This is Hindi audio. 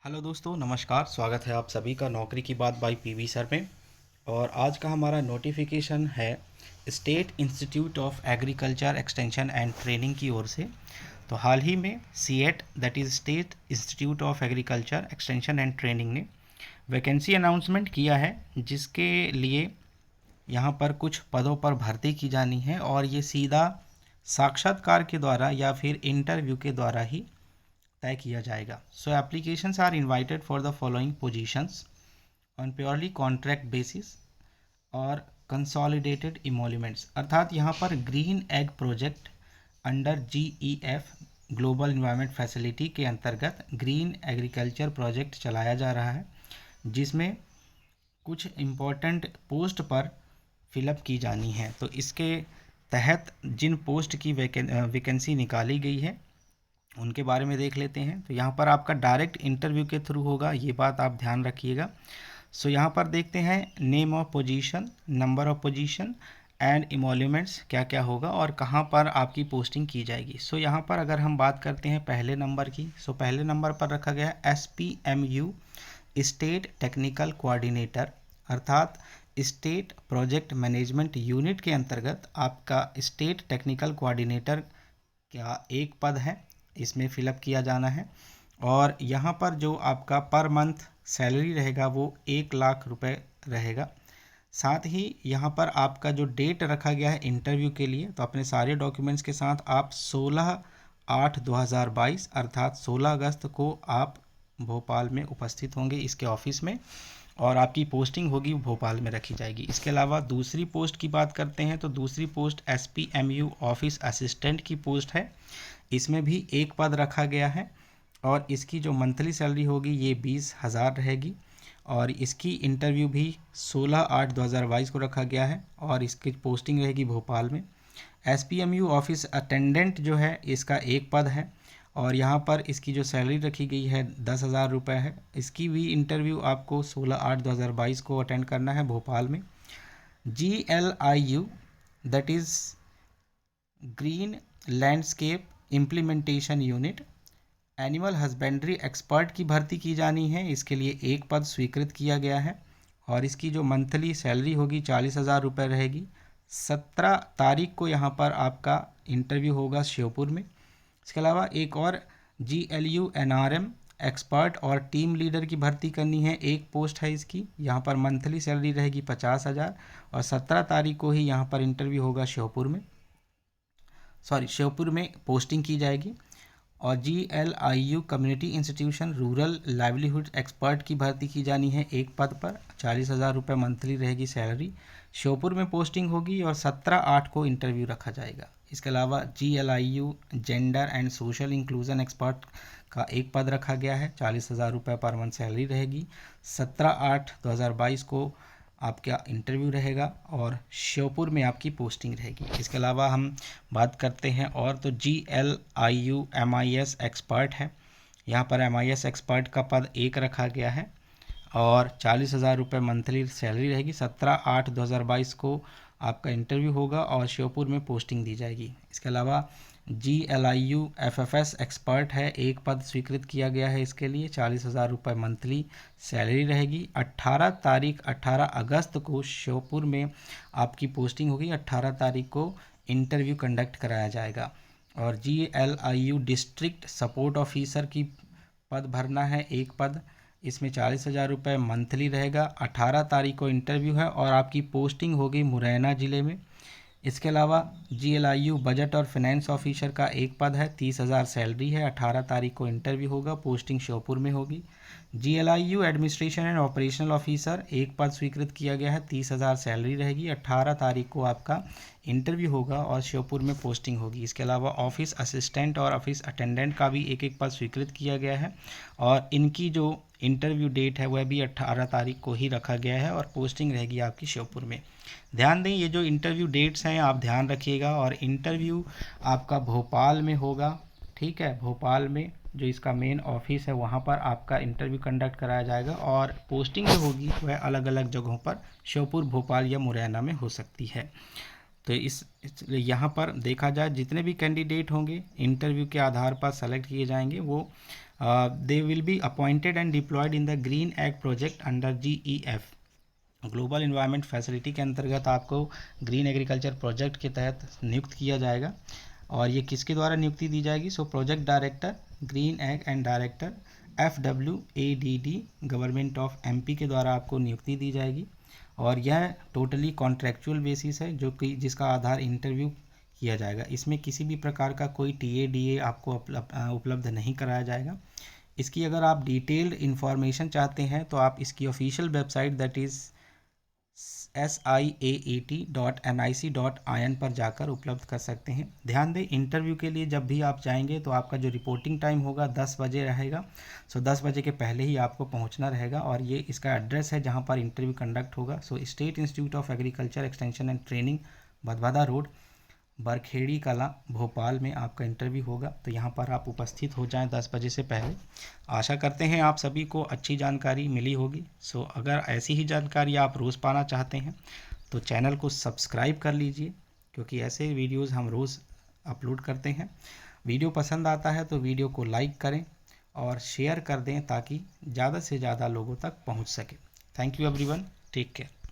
हेलो दोस्तों, नमस्कार। स्वागत है आप सभी का नौकरी की बात बाय पीवी सर में। और आज का हमारा नोटिफिकेशन है state institute of agriculture extension and training की ओर से। तो हाल ही में CEAT that is state institute of agriculture extension and training ने वैकेंसी अनाउंसमेंट किया है, जिसके लिए यहाँ पर कुछ पदों पर भर्ती की जानी है और ये सीधा साक्षात्कार के द्वारा या फिर इंटरव्यू के द्वारा ही तय किया जाएगा। So applications are invited for the following positions on purely contract basis और कंसोलिडेटेड इमोल्यूमेंट्स, अर्थात यहाँ पर green egg project under GEF global environment facility के अंतर्गत ग्रीन एग्रीकल्चर प्रोजेक्ट चलाया जा रहा है, जिसमें कुछ इम्पोर्टेंट पोस्ट पर फिलअप की जानी है। तो इसके तहत जिन पोस्ट की वैकेंसी निकाली गई है उनके बारे में देख लेते हैं। तो यहाँ पर आपका डायरेक्ट इंटरव्यू के थ्रू होगा, ये बात आप ध्यान रखिएगा। सो यहाँ पर देखते हैं name of position, number of position and emoluments क्या क्या होगा और कहाँ पर आपकी पोस्टिंग की जाएगी। सो यहाँ पर अगर हम बात करते हैं पहले नंबर की, सो पहले नंबर पर रखा गया है SPMU स्टेट टेक्निकल कोऑर्डिनेटर, अर्थात स्टेट प्रोजेक्ट मैनेजमेंट यूनिट के अंतर्गत आपका स्टेट टेक्निकल कोऑर्डिनेटर का एक पद है, इसमें फिलअप किया जाना है। और यहाँ पर जो आपका पर मंथ सैलरी रहेगा वो 1 लाख रुपए रहेगा। साथ ही यहाँ पर आपका जो डेट रखा गया है इंटरव्यू के लिए, तो अपने सारे डॉक्यूमेंट्स के साथ आप 16/8/2022 अर्थात 16 अगस्त को आप भोपाल में उपस्थित होंगे इसके ऑफिस में, और आपकी पोस्टिंग होगी भोपाल में रखी जाएगी। इसके अलावा दूसरी पोस्ट की बात करते हैं तो दूसरी पोस्ट SPMU ऑफिस असिस्टेंट की पोस्ट है। इसमें भी एक पद रखा गया है और इसकी जो मंथली सैलरी होगी ये 20,000 रहेगी और इसकी इंटरव्यू भी 16/8/2022 को रखा गया है और इसकी पोस्टिंग रहेगी भोपाल में। SPMU ऑफिस अटेंडेंट जो है इसका एक पद है और यहाँ पर इसकी जो सैलरी रखी गई है 10,000 रुपये है। इसकी भी इंटरव्यू आपको 16/8/2022 को अटेंड करना है भोपाल में। GLIU that is green landscape implementation unit animal husbandry expert की भर्ती की जानी है। इसके लिए एक पद स्वीकृत किया गया है और इसकी जो मंथली सैलरी होगी 40,000 रुपये रहेगी। 17 तारीख को यहाँ पर आपका इंटरव्यू होगा श्योपुर में। इसके अलावा एक और GLU NRM एक्सपर्ट और टीम लीडर की भर्ती करनी है, एक पोस्ट है इसकी। यहाँ पर मंथली सैलरी रहेगी 50,000 और 17 तारीख को ही यहाँ पर इंटरव्यू होगा श्योपुर में पोस्टिंग की जाएगी। और GLIU community institution rural livelihood expert की भर्ती की जानी है एक पद पर, 40,000 रुपये मंथली रहेगी सैलरी। श्योपुर में पोस्टिंग होगी और 17/8 को इंटरव्यू रखा जाएगा। इसके अलावा GLIU gender and social inclusion expert का एक पद रखा गया है, 40,000 रुपये पर मंथ सैलरी रहेगी। 17/8/2022 को आपका इंटरव्यू रहेगा और श्योपुर में आपकी पोस्टिंग रहेगी। इसके अलावा हम बात करते हैं और तो GLIU MIS एक्सपर्ट है। यहाँ पर MIS एक्सपर्ट का पद एक रखा गया है और 40,000 रुपये मंथली सैलरी रहेगी। 17/8/2022 को आपका इंटरव्यू होगा और श्योपुर में पोस्टिंग दी जाएगी। इसके अलावा GLIU FFS एक्सपर्ट है, एक पद स्वीकृत किया गया है इसके लिए, 40,000 रुपये मंथली सैलरी रहेगी। 18 अगस्त को श्योपुर में आपकी पोस्टिंग होगी। 18 तारीख को इंटरव्यू कंडक्ट कराया जाएगा। और GLIU डिस्ट्रिक्ट सपोर्ट ऑफिसर की पद भरना है एक पद, इसमें 40,000 रुपये मंथली रहेगा। 18 तारीख को इंटरव्यू है और आपकी पोस्टिंग होगी मुरैना ज़िले में। इसके अलावा GLIU बजट और फाइनेंस ऑफिसर का एक पद है, 30,000 सैलरी है। 18 तारीख को इंटरव्यू होगा, पोस्टिंग श्योपुर में होगी। GLIU administration and operational officer एक पद स्वीकृत किया गया है, 30,000 सैलरी रहेगी। 18 तारीख को आपका इंटरव्यू होगा और श्योपुर में पोस्टिंग होगी। इसके अलावा ऑफिस असिस्टेंट और ऑफिस अटेंडेंट का भी एक एक पद स्वीकृत किया गया है और इनकी जो इंटरव्यू डेट है वह भी 18 तारीख को ही रखा गया है और पोस्टिंग रहेगी आपकी श्योपुर में। ध्यान दें, ये जो इंटरव्यू डेट्स हैं आप ध्यान रखिएगा और इंटरव्यू आपका भोपाल में होगा, ठीक है। भोपाल में जो इसका मेन ऑफिस है वहाँ पर आपका इंटरव्यू कंडक्ट कराया जाएगा और पोस्टिंग जो होगी वह अलग अलग जगहों पर श्योपुर, भोपाल या मुरैना में हो सकती है। तो इसलिए यहाँ पर देखा जाए जितने भी कैंडिडेट होंगे इंटरव्यू के आधार पर सेलेक्ट किए जाएंगे वो they will be appointed and deployed in the green egg project under GEF, global environment facility के अंतर्गत आपको ग्रीन एग्रीकल्चर प्रोजेक्ट के तहत नियुक्त किया जाएगा। और ये किसके द्वारा नियुक्ति दी जाएगी? So project director green egg and director FWADD government of MP के द्वारा आपको नियुक्ति दी जाएगी। और यह टोटली कॉन्ट्रैक्चुअल बेसिस है जो कि जिसका आधार इंटरव्यू किया जाएगा। इसमें किसी भी प्रकार का कोई TA DA आपको उपलब्ध नहीं कराया जाएगा। इसकी अगर आप डिटेल्ड इन्फॉर्मेशन चाहते हैं तो आप इसकी official website that is siaat.nic.in पर जाकर उपलब्ध कर सकते हैं। ध्यान दें, इंटरव्यू के लिए जब भी आप जाएंगे तो आपका जो रिपोर्टिंग टाइम होगा 10 बजे रहेगा। सो 10 बजे के पहले ही आपको पहुंचना रहेगा। और ये इसका एड्रेस है जहां पर इंटरव्यू कंडक्ट होगा। So state institute of agriculture extension and training, Bhadbhada road, Barkhedi Kala, Bhopal में आपका इंटरव्यू होगा। तो यहाँ पर आप उपस्थित हो जाएं 10 बजे से पहले। आशा करते हैं आप सभी को अच्छी जानकारी मिली होगी। सो अगर ऐसी ही जानकारी आप रोज़ पाना चाहते हैं तो चैनल को सब्सक्राइब कर लीजिए, क्योंकि ऐसे वीडियोस हम रोज़ अपलोड करते हैं। वीडियो पसंद आता है तो वीडियो को लाइक करें और शेयर कर दें ताकि ज़्यादा से ज़्यादा लोगों तक पहुँच सके। Thank you everyone, take care.